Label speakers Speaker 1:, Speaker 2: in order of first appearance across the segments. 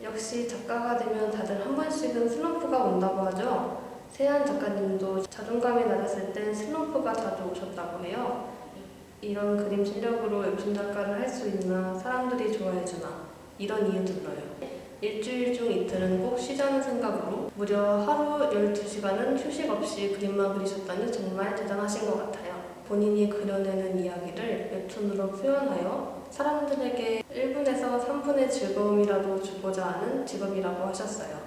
Speaker 1: 역시 작가가 되면 다들 한 번씩은 슬럼프가 온다고 하죠. 세한 작가님도 자존감이 낮았을 땐 슬럼프가 자주 오셨다고 해요. 이런 그림 실력으로 웹툰 작가를 할 수 있나, 사람들이 좋아해주나, 이런 이유 들어요. 일주일 중 이틀은 꼭 쉬자는 생각으로 무려 하루 12시간은 휴식 없이 그림만 그리셨다니 정말 대단하신 것 같아요. 본인이 그려내는 이야기를 웹툰으로 표현하여 사람들에게 1분에서 3분의 즐거움이라도 주고자 하는 직업이라고 하셨어요.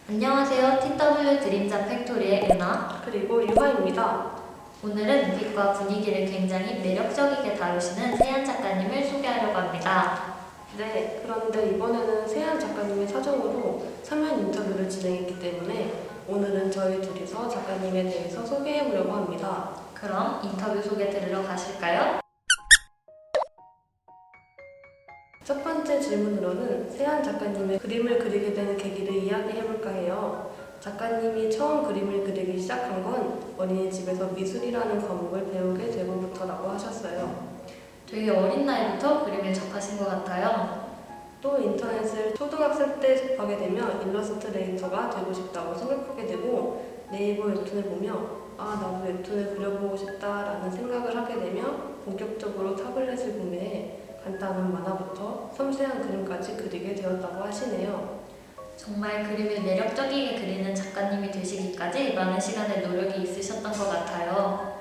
Speaker 2: 안녕하세요. TW 드림자 팩토리의 은하
Speaker 1: 그리고 유하입니다.
Speaker 2: 오늘은 빛과 분위기를 굉장히 매력적이게 다루시는 세한 작가님을 소개하려고 합니다.
Speaker 1: 네, 그런데 이번에는 세한 작가님의 사정으로 서면 인터뷰를 진행했기 때문에 오늘은 저희 둘이서 작가님에 대해서 소개해보려고 합니다.
Speaker 2: 그럼 인터뷰 소개 들으러 가실까요?
Speaker 1: 첫 번째 질문으로는 세한 작가님의 그림을 그리게 되는 계기를 이야기해볼까 해요. 작가님이 처음 그림을 그리기 시작한 건 어린이집에서 미술이라는 과목을 배우게 되고부터라고 하셨어요.
Speaker 2: 되게 어린 나이부터 그림에 접하신 것 같아요.
Speaker 1: 또 인터넷을 초등학생 때 접하게 되면 일러스트레이터가 되고 싶다고 생각하게 되고 네이버 웹툰을 보며 나도 웹툰을 그려보고 싶다라는 생각을 하게 되며 본격적으로 타블렛을 구매해 간단한 만화부터 섬세한 그림까지 그리게 되었다고 하시네요.
Speaker 2: 정말 그림을 매력적이게 그리는 작가님이 되시기까지 많은 시간의 노력이 있으셨던 것 같아요.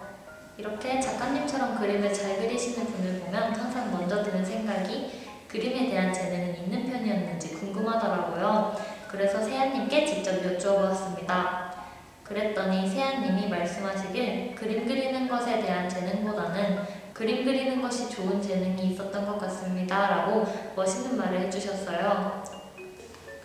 Speaker 2: 이렇게 작가님처럼 그림을 잘 그리시는 분을 보면 항상 먼저 드는 생각이 그림에 대한 재능은 있는 편이었는지 궁금하더라고요. 그래서 세아님께 직접 여쭈어보았습니다. 그랬더니 세아님이 말씀하시길 그림 그리는 것에 대한 재능보다는 그림 그리는 것이 좋은 재능이 있었던 것 같습니다. 라고 멋있는 말을 해주셨어요.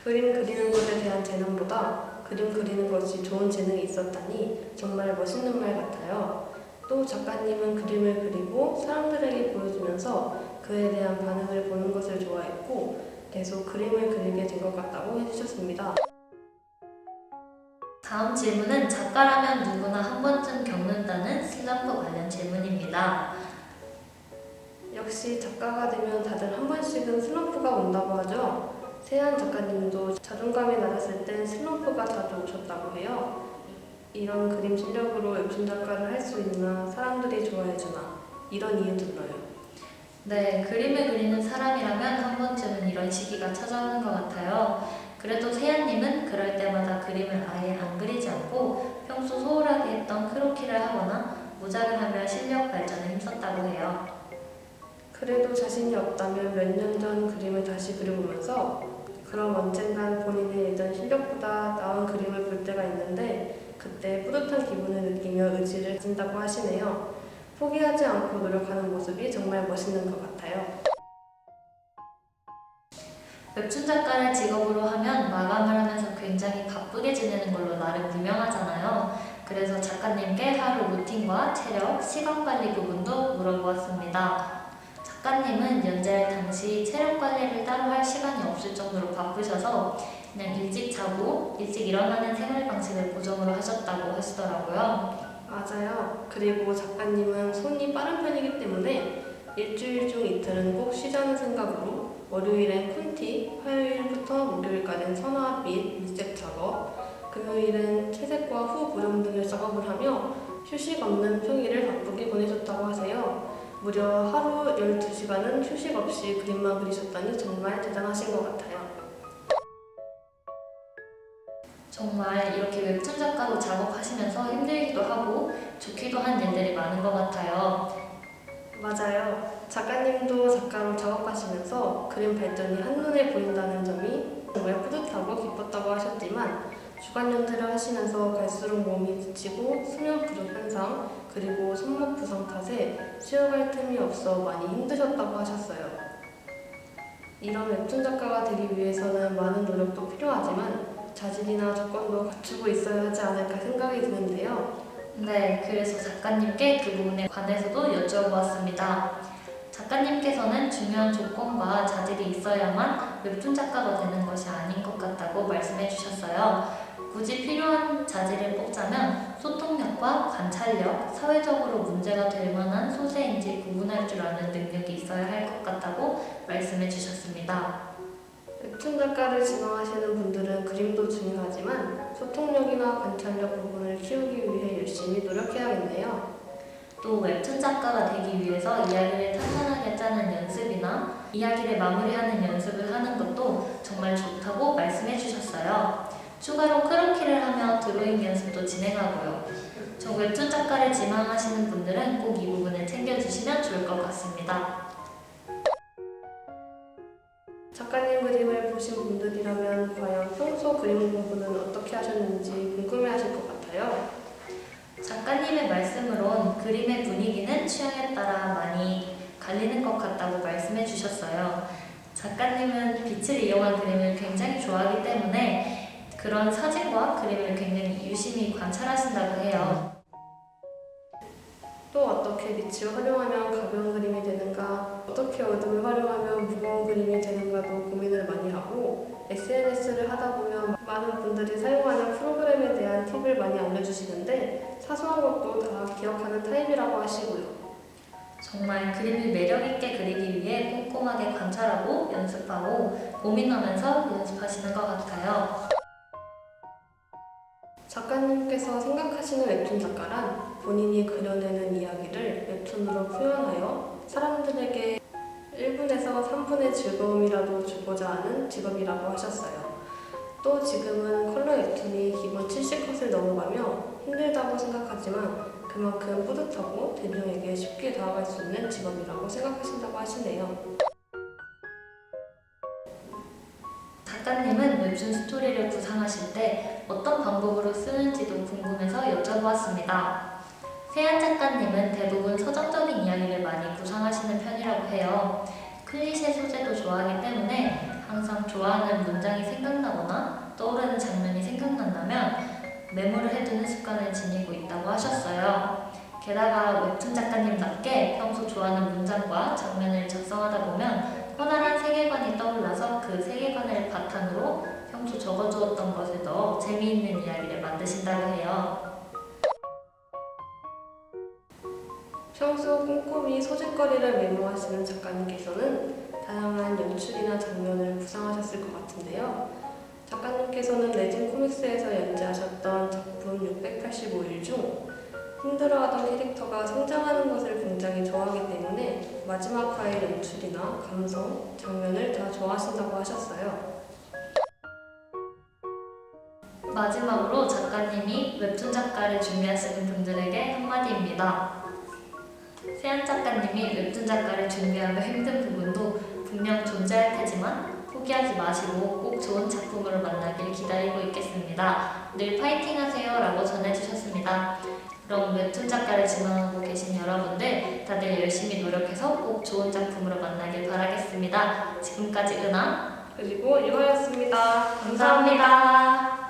Speaker 1: 그림 그리는 것에 대한 재능보다 그림 그리는 것이 좋은 재능이 있었다니 정말 멋있는 말 같아요. 또 작가님은 그림을 그리고 사람들에게 보여주면서 그에 대한 반응을 보는 것을 좋아했고 계속 그림을 그리게 된 것 같다고 해주셨습니다.
Speaker 2: 다음 질문은 작가라면 누구나 한 번쯤 겪는다는 슬럼프 관련 질문입니다.
Speaker 1: 역시 작가가 되면 다들 한 번씩은 슬럼프가 온다고 하죠. 세한 작가님도 자존감이 낮았을 땐 슬럼프가 자주 오셨다고 해요. 이런 그림 실력으로 웹툰 작가를 할 수 있나, 사람들이 좋아해주나, 이런 이유 들어요.
Speaker 2: 네, 그림을 그리는 사람이라면 한 번쯤은 이런 시기가 찾아오는 것 같아요. 그래도 세연님은 그럴 때마다 그림을 아예 안 그리지 않고 평소 소홀하게 했던 크로키를 하거나 모작을 하며 실력 발전에 힘썼다고 해요.
Speaker 1: 그래도 자신이 없다면 몇 년 전 그림을 다시 그려보면서 그럼 언젠간 본인의 예전 실력보다 나은 그림을 볼 때가 있는데 그때 뿌듯한 기분을 느끼며 의지를 가진다고 하시네요. 포기하지 않고 노력하는 모습이 정말 멋있는 것 같아요.
Speaker 2: 웹툰 작가를 직업으로 하면 마감을 하면서 굉장히 바쁘게 지내는 걸로 나름 유명하잖아요. 그래서 작가님께 하루 루틴과 체력, 시간 관리 부분도 물어보았습니다. 작가님은 연재할 당시 체력 관리를 따로 할 시간이 없을 정도로 바쁘셔서 그냥 일찍 자고 일찍 일어나는 생활 방식을 고정으로 하셨다고 하시더라고요.
Speaker 1: 맞아요. 그리고 작가님은 손이 빠른 편이기 때문에 일주일 중 이틀은 꼭 쉬자는 생각으로 월요일엔 쿤티, 화요일부터 목요일까지는 선화빛, 밑색 작업, 금요일은 채색과 후 보정 등을 작업을 하며 휴식 없는 평일을 바쁘게 보내셨다고 하세요. 무려 하루 12시간은 휴식 없이 그림만 그리셨다니 정말 대단하신 것 같아요.
Speaker 2: 정말 이렇게 웹툰 작가로 작업하시면서 힘들기도 하고 좋기도 한 일들이 많은 것 같아요.
Speaker 1: 맞아요. 작가님도 작가로 작업하시면서 그림 발전이 한눈에 보인다는 점이 정말 뿌듯하고 기뻤다고 하셨지만 주간 연재를 하시면서 갈수록 몸이 지치고 수면 부족 현상 그리고 손목 부상 탓에 쉬어갈 틈이 없어 많이 힘드셨다고 하셨어요. 이런 웹툰 작가가 되기 위해서는 많은 노력도 필요하지만 자질이나 조건도 갖추고 있어야 하지 않을까 생각이 드는데요.
Speaker 2: 네, 그래서 작가님께 그 부분에 관해서도 여쭤보았습니다. 작가님께서는 중요한 조건과 자질이 있어야만 웹툰 작가가 되는 것이 아닌 것 같다고 말씀해 주셨어요. 굳이 필요한 자질을 뽑자면 소통력과 관찰력, 사회적으로 문제가 될 만한 소재인지 구분할 줄 아는 능력이 있어야 할 것 같다고 말씀해 주셨습니다.
Speaker 1: 웹툰 작가를 지망하시는 분들은 그림도 중요하지만 소통력이나 관찰력 부분을 키우기 위해 열심히 노력해야겠네요.
Speaker 2: 또 웹툰 작가가 되기 위해서 이야기를 탄탄하게 짜는 연습이나 이야기를 마무리하는 연습을 하는 것도 정말 좋다고 말씀해 주셨어요. 추가로 크로키를 하며 드로잉 연습도 진행하고요. 저 웹툰 작가를 지망하시는 분들은 꼭 이 부분을 챙겨주시면 좋을 것 같습니다.
Speaker 1: 작가님 그림을 보신 분들이라면 과연 평소 그림 공부는 어떻게 하셨는지 궁금해하실 것 같아요.
Speaker 2: 작가님의 말씀으론 그림의 분위기는 취향에 따라 많이 갈리는 것 같다고 말씀해 주셨어요. 작가님은 빛을 이용한 그림을 굉장히 좋아하기 때문에 그런 사진과 그림을 굉장히 유심히 관찰하신다고 해요.
Speaker 1: 또 어떻게 빛을 활용하면 가벼운 그림이 되는가, 어떻게 어둠을 활용하면 무거운 그림이 되는가도 고민을 많이 하고 SNS를 하다 보면 많은 분들이 사용하는 프로그램에 대한 팁을 많이 알려주시는데 사소한 것도 다 기억하는 타입이라고 하시고요.
Speaker 2: 정말 그림을 매력있게 그리기 위해 꼼꼼하게 관찰하고 연습하고 고민하면서 연습하시는 것 같아요.
Speaker 1: 작가님께서 생각하시는 웹툰 작가란 본인이 그려내는 이야기를 웹툰으로 표현하여 사람들에게 1분에서 3분의 즐거움이라도 주고자 하는 직업이라고 하셨어요. 또 지금은 컬러 웹툰이 기본 70컷을 넘어가며 힘들다고 생각하지만 그만큼 뿌듯하고 대중에게 쉽게 다가갈 수 있는 직업이라고 생각하신다고 하시네요.
Speaker 2: 작가님은 웹툰 스토리를 구상하실 때 어떤 방법으로 쓰는지도 궁금해서 여쭤보았습니다. 세안 작가님은 대부분 서정적인 이야기를 많이 구상하시는 편이라고 해요. 클리셰 소재도 좋아하기 때문에 항상 좋아하는 문장이 생각나거나 떠오르는 장면이 생각난다면 메모를 해두는 습관을 지니고 있다고 하셨어요. 게다가 웹툰 작가님답게 평소 좋아하는 문장과 장면을 작성하다 보면 커다란 세계관이 떠올라서 그 세계관을 바탕으로 평소 적어두었던 것을 넣어 재미있는 이야기를 만드신다고 해요.
Speaker 1: 평소 꼼꼼히 소재거리를 메모하시는 작가님께서는 다양한 연출이나 장면을 구상하셨을 것 같은데요. 작가님께서는 레진 코믹스에서 연재하셨던 작품 685일 중 힘들어하던 캐릭터가 성장하는 것을 굉장히 좋아하기 때문에 마지막 화의 연출이나 감성, 장면을 다 좋아하신다고 하셨어요.
Speaker 2: 마지막으로 작가님이 웹툰 작가를 준비하시는 분들에게 한마디입니다. 세안 작가님이 웹툰 작가를 준비하며 힘든 부분도 분명 존재할 테지만 포기하지 마시고 꼭 좋은 작품으로 만나길 기다리고 있겠습니다. 늘 파이팅 하세요 라고 전해주셨습니다. 그럼 웹툰 작가를 지망하고 계신 여러분들 다들 열심히 노력해서 꼭 좋은 작품으로 만나길 바라겠습니다. 지금까지 은하
Speaker 1: 그리고 이거였습니다.
Speaker 2: 감사합니다.